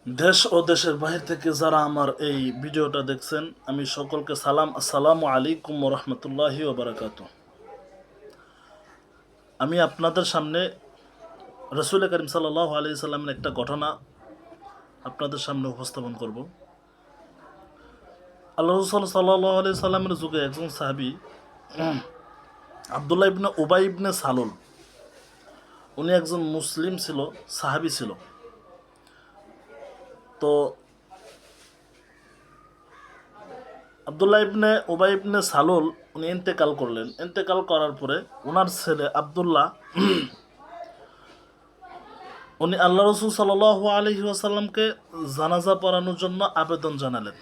দেশ ও দেশের বাহির থেকে যারা আমার এই ভিডিওটা দেখছেন, আমি সকলকে সালাম, আসসালামু আলাইকুম ওয়া রাহমাতুল্লাহি ওয়া বারাকাতুহু। আমি আপনাদের সামনে রাসূল করিম সাল্লাল্লাহু আলাইহি সাল্লামের একটা ঘটনা আপনাদের সামনে উপস্থাপন করব। আল্লাহ রাসূল সাল্লাল্লাহু আলাইহি সাল্লামের যুগে একজন সাহাবী আব্দুল্লাহ ইবনে উবাই ইবনে সালুল, উনি একজন মুসলিম ছিল, সাহাবী ছিল। তো আব্দুল্লাহ ইবনে উবাই ইবনে সালুল উনি ইন্তেকাল করলেন। ইন্তেকাল করার পরে ওনার ছেলে আব্দুল্লাহ উনি আল্লাহ রসুল সাল্লাল্লাহু আলাইহি ওয়াসাল্লামকে জানাজা পড়ানোর জন্য আবেদন জানালেন।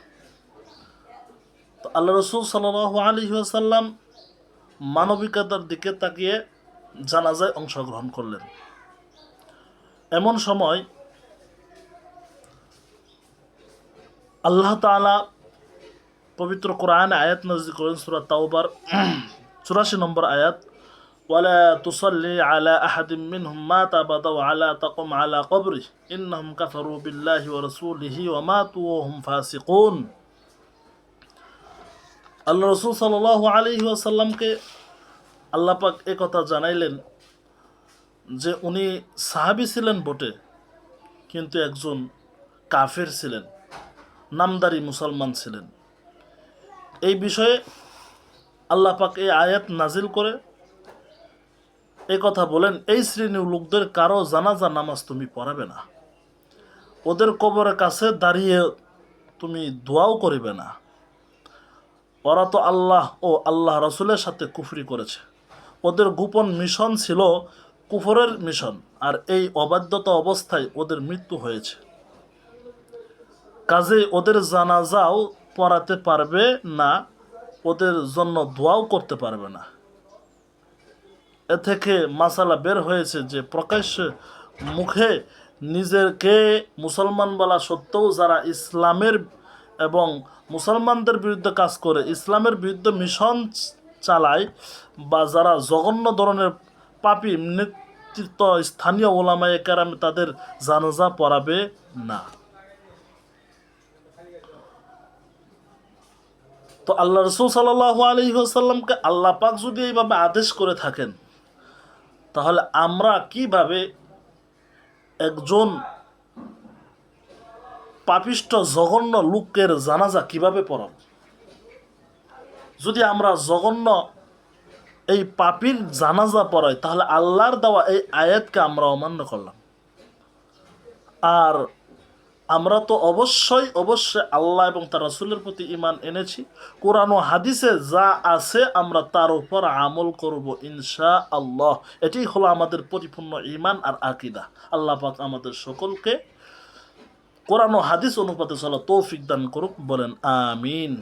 তো আল্লাহ রসুল সাল্লাল্লাহু আলাইহি ওয়াসাল্লাম মানবিকতার দিকে তাকিয়ে জানাজায় অংশগ্রহণ করলেন। এমন সময় আল্লাহ তাআলা পবিত্র কোরআনে আয়াত নাযিল করেন, সূরা তাওবার 84 নম্বর আয়াত, ওয়ালা তুসাল্লি আলা আহাদিম মিনহুম মাতা আবাদা ওয়ালা তাকুম আলা কবরিহি ইন্নাহুম কাফারু বিল্লাহি ওয়া রাসূলিহি ওয়া মাতু ওয়া হুম ফাসিকুন। আল্লাহ রাসূল সাল্লাল্লাহু আলাইহি ওয়াসাল্লামকে আল্লাহ পাক এই কথা জানাইলেন যে উনি সাহাবী ছিলেন বটে, কিন্তু একজন কাফের ছিলেন, নামদারি মুসলমান ছিলেন। এই বিষয়ে আল্লাহ পাক এই আয়াত নাজিল করে এই কথা বলেন, এই শ্রেণীর লোকদের কারো জানাজা নামাজ তুমি পড়াবে না, ওদের কবরের কাছে দাঁড়িয়ে তুমি দোয়াও করিবে না। ওরা তো আল্লাহ ও আল্লাহ রাসূলের সাথে কুফরি করেছে, ওদের গোপন মিশন ছিল কুফরের মিশন, আর এই অবাধ্যতা অবস্থায় ওদের মৃত্যু হয়েছে। কাজেই ওদের জানাজাও পড়াতে পারবে না, ওদের জন্য দোয়াও করতে পারবে না। এ থেকে মাসালা বের হয়েছে যে প্রকাশ্যে মুখে নিজেকে মুসলমান বলা সত্ত্বেও যারা ইসলামের এবং মুসলমানদের বিরুদ্ধে কাজ করে, ইসলামের বিরুদ্ধে মিশন চালায়, বা যারা জঘন্য ধরনের পাপী নেতৃত্ব স্থানীয় ওলামায়ে কেরাম, তাদের জানাজা পড়াবে না। তো আল্লাহ রাসূল সাল্লাল্লাহু আলাইহি ওয়াসাল্লামকে আল্লাহ পাক যদি এইভাবে আদেশ করে থাকেন, তাহলে আমরা কিভাবে একজন পাপিষ্ঠ জঘন্য লোকের জানাজা কিভাবে পড়াব? যদি আমরা জঘন্য এই পাপীর জানাজা পড়াই, তাহলে আল্লাহর দেওয়া এই আয়াতকে আমরা অমান্য করলাম। আর আমরা তো অবশ্যই আল্লাহ এবং তার রাসূলের প্রতি ঈমান এনেছি। কোরআন ও হাদিসে যা আছে আমরা তার উপর আমল করব ইনশাআল্লাহ। এটাই হলো আমাদের পরিপূর্ণ ঈমান আর আকীদা। আল্লাহ পাক আমাদের সকলকে কোরআন ও হাদিস অনুপাতে চলা তৌফিক দান করুক, বলেন আমিন।